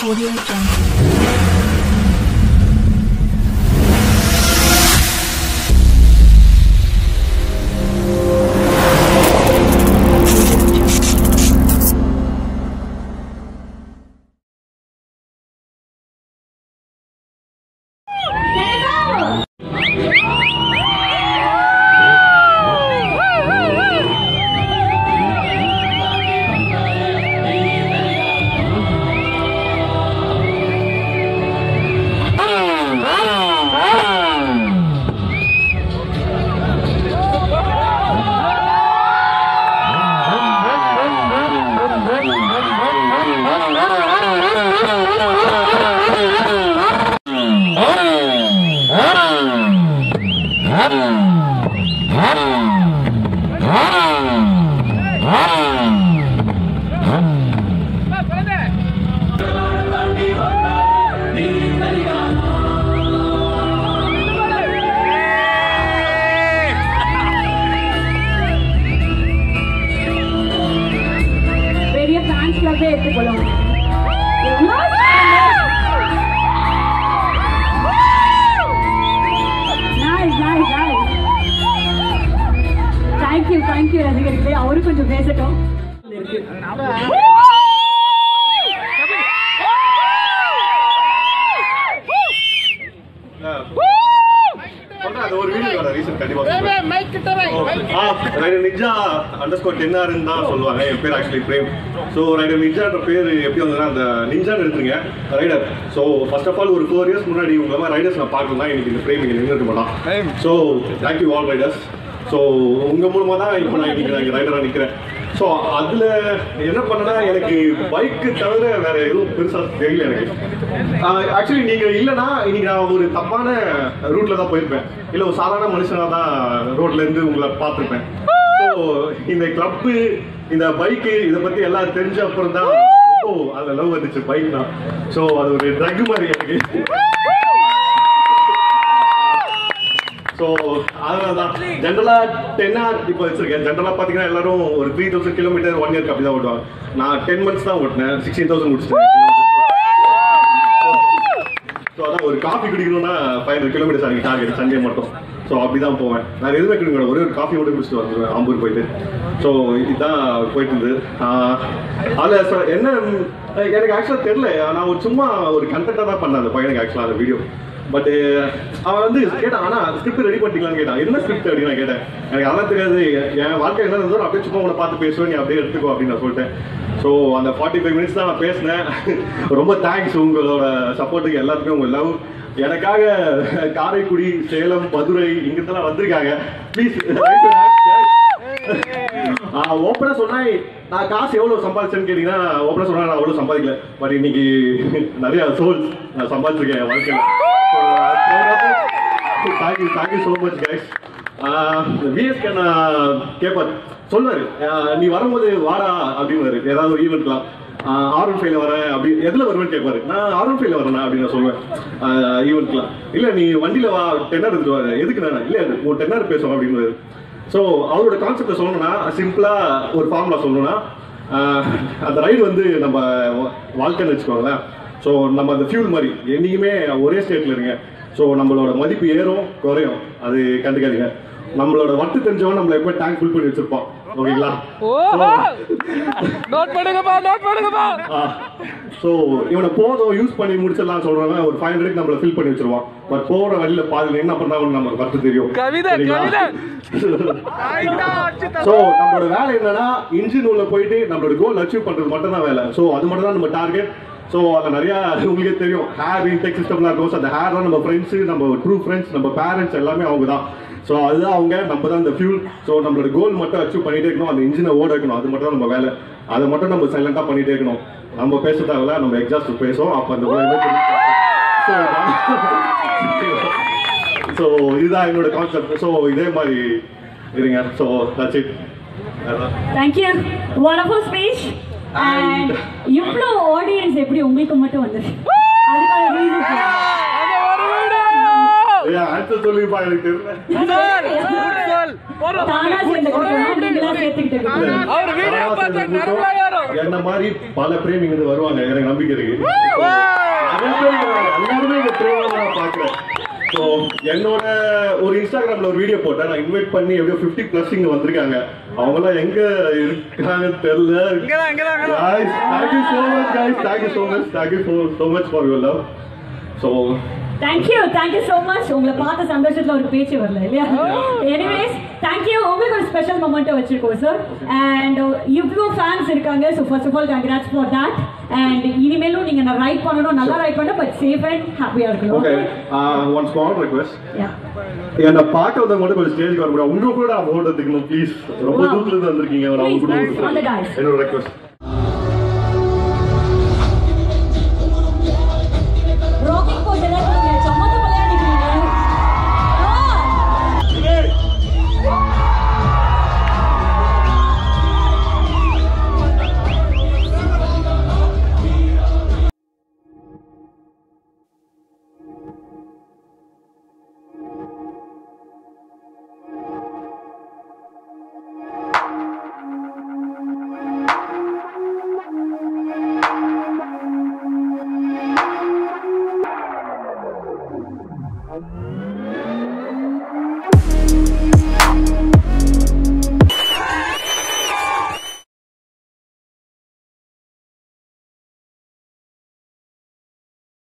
Audio Jungle. Thank you, ரசிகர்களே. அவரு கொஞ்சம் பேசட்டும். ஒரு வீடியோ ரீசன்ட் கண்டிப்பா நிஞ்சா _10R தான் சொல்லுவாங்க. என் பேர் ஆக்சுவலி பிரேம். ஸோ ரைடர் நிஞ்சான்ற பேர் எப்படி வந்ததுன்னா அந்த நிஞ்சான்னு எடுத்துருங்க rider. So first of all ஒரு 4 years முன்னாடி உங்களை மாதிரி ரைடர்ஸ் நான் பார்க்கணும்னா எனக்கு இந்த பிரேம் இங்கே நின்றுட்டு மாட்டான். So thank you all Riders. So உங்கள் மூலமாக தான் இப்போ நான் இங்கே ரைடராக நிற்கிறேன். ஸோ அதில் என்ன பண்ணனா எனக்கு பைக்கு தவிர வேற எதுவும் பெருசாக தெரியல எனக்கு. ஆக்சுவலி நீங்கள் இல்லைன்னா இன்னைக்கு நான் ஒரு தப்பான ரூட்ல தான் போயிருப்பேன். இல்லை ஒரு சாதாரண மனுஷனாக தான் ரோட்லேருந்து உங்களை பார்த்துருப்பேன். ஸோ இந்த கிளப்பு இந்த பைக்கு இதை பற்றி எல்லாம் தெரிஞ்ச அப்புறம் தான் அதில் லவ் வந்துச்சு பைக் தான். ஸோ அது ஒரு ட்ரக் மாதிரி எனக்கு. ஸோ அதனால தான் ஜென்ரலாக 10R இப்போ வச்சிருக்கேன். ஜென்ரலாக பார்த்தீங்கன்னா எல்லாரும் ஒரு 3000 கிலோமீட்டர் 1 year அப்படி தான் ஓட்டுவாங்க. நான் 10 months தான் ஓட்டினேன். 16,000 முடிச்சிட்டேன். ஸோ அதான் ஒரு காஃபி குடிக்கணும்னா 500 கிலோமீட்டர்ஸ் அன்றைக்கி டார்கெட் சண்டே மட்டும். ஸோ அப்படி தான் போவேன். நான் எதுவுமே குடிக்கணும், ஒரே ஒரு காஃபி மட்டும் குடிச்சிட்டு வந்துடுவேன் ஆம்பூர் போயிட்டு. ஸோ இதுதான் போயிட்டு இருந்தது. அதில் என்ன எனக்கு ஆக்சுவலாக தெரியல. நான் ஒரு சும்மா ஒரு கண்டென்ட்டாக தான் பண்ணேன் அந்த பையனுக்கு ஆக்சுவலாக அந்த வீடியோ. பட் அவன் வந்து கேட்டான், ஆனால் ஸ்கிரிப்ட் ரெடி பண்ணிட்டீங்களான்னு கேட்டான். என்ன ஸ்கிரிப்ட் அப்படின்னு நான் கேட்டேன். எனக்கு அதெல்லாம் தெரியாது. என் வாழ்க்கை என்ன இருந்தோ அப்படியே சும்மா உங்களை பார்த்து பேசுவேன், நீ அப்படியே எடுத்துக்கோ அப்படின்னு நான் சொல்லிட்டேன். ஸோ அந்த 45 minutes தான் நான் பேசினேன். ரொம்ப தேங்க்ஸ் உங்களோட சப்போர்ட்டுக்கு, எல்லாத்துக்கும் உங்கள் லவ். எனக்காக காரைக்குடி, சேலம், மதுரை இங்கிருந்தெல்லாம் வந்திருக்காங்க. ப்ளீஸ் ஓப்பனா சொன்னா நான் காசு எவ்வளவு சம்பாதிச்சேன்னு கேட்டீங்கன்னா ஓப்பனா சொன்னா நான் அவ்வளவு சம்பாதிக்கல. பட் இன்னைக்கு நிறைய சோல்ஸ் நான் சம்பாதிச்சிருக்கேன் என் வாழ்க்கையில. Thank you so much guys. VSK நான் கேட்பார் சொல்லுவாரு, நீ வரும்போது வாடா அப்படின்னு ஏதாவது ஒரு ஈவெண்ட்லாம் R15 வரேன் அப்படி எதில் வருவேன்னு கேட்பாரு. நான் R15 வரேண்ணா அப்படின்னு நான் சொல்லுவேன் ஈவெண்ட்லாம். இல்லை நீ வண்டியில் வா 10R எடுத்துட்டு வாரு. எதுக்கு நான் இல்லை ஒரு 10R பேசுவோம் அப்படின்னு. ஸோ அவரோட கான்செப்டை சொல்லணும்னா சிம்பிளாக ஒரு ஃபார்முலா சொல்லணும்னா அந்த ரைடு வந்து நம்ம வாழ்க்கைன்னு வச்சுக்கோங்களேன். ஸோ நம்ம அந்த ஃபியூல் மாதிரி என்றைக்குமே ஒரே ஸ்டேட்டில் இருங்க. ஸோ நம்மளோட மதிப்பு ஏறும் குறையும், அது கண்டுக்காதீங்க. நம்மளோட வட்டு தெரிஞ்சவன் நம்மள எப்போ டேங்க் ஃபுல் பண்ணி வச்சிருப்பான். ஓகேங்களா? ஸோ இவனை போதும் யூஸ் பண்ணி முடிச்சிடலாம் சொல்றவன் ஒரு 500 நம்மள ஃபில் பண்ணி வச்சிருவான். பட் போற வழியில பாதி என்ன பண்ணா நமக்கு வட்டு தெரியும். ஸோ நம்மளோட வேலை என்னன்னா இன்ஜின் உள்ள போயிட்டு நம்மளோட கோல் அச்சீவ் பண்றது மட்டும் தான் வேலை. ஸோ அது மட்டும் தான் நம்ம டார்கெட். ஸோ அதில் நிறையா உங்களுக்கே தெரியும் ஹேர் இன்டெக் சிஸ்டம்லாம் இருக்கும். அந்த ஹேர் தான் நம்ம ஃப்ரெண்ட்ஸு, நம்ம ட்ரூ ஃப்ரெண்ட்ஸ், நம்ம பேரண்ட்ஸ் எல்லாமே அவங்க தான். ஸோ அதுதான் அவங்க, நம்ம தான் இந்த ஃபியூல். ஸோ நம்மளோட கோல் மட்டும் அச்சீவ் பண்ணிகிட்டே இருக்கணும், அந்த இன்ஜினை ஓட வைக்கணும். அது மட்டும் தான் நம்ம வேலை. அதை மட்டும் நம்ம சைலண்டாக பண்ணிகிட்டே இருக்கணும். நம்ம பேசுறதால நம்ம எக்ஸாஸ்ட் பேசுவோம். அப்போ அந்த ஸோ இதுதான் என்னோட கான்செப்ட். ஸோ இதே மாதிரி இருங்க. So that's it. Thank you. Wonderful speech. And இவ்வளோ ஆடியன்ஸ் எப்படி உங்களுக்கு மட்டும் வந்துச்சு? அதுக்கான ரீசன் ஆன்சர் சொல்லிப்பா எனக்கு தெரியல. தானா சேர்ந்த கூட்டம் நீங்களா சேர்த்துக்கிட்டு என்ன மாதிரி பல பிரேமிங்க இருந்து வருவாங்க, எனக்கு நம்பிக்கை இருக்கு. எல்லாருமே இந்த பிரேம நான் பாக்குறேன். ஸோ என்னோட ஒரு இன்ஸ்டாகிராம்ல ஒரு வீடியோ போட்டேன், நான் இன்வைட் பண்ணி எப்படியோ 50+ இங்க வந்திருக்காங்க. அவங்களாம் எங்க இருக்காங்கன்னு தெரியல. Guys, thank you so much, guys. Thank you so much for your love. So Thank you so much. உங்களை பார்த்த சந்தோஷத்துல ஒரு பேச்சு வரல இல்லையா? Anyways, thank you. உங்களுக்கு ஒரு ஸ்பெஷல் மொமெண்ட் வச்சிருக்கோம் சார். And இவ்ளோ ஃபேன்ஸ் இருக்காங்க. So first of all, congrats for that. And இனிமேலும் நீங்க ரைட் பண்ணணும், நல்லா ரைட் பண்ணணும், but safe and happy-ஆ இருக்கணும். Okay. One small request. Yeah. என்ன பார்க்க வந்தவங்க மட்டும் கொஞ்சம் ஸ்டேஜ்க்கு வர முடியும். உங்க கூட நான் போட்டோ எடுத்துக்கணும் ப்ளீஸ். ரொம்ப தூரத்துல இருந்து வந்திருக்கீங்க. Please, on the guys. என்னோட ரெக்வெஸ்ட்.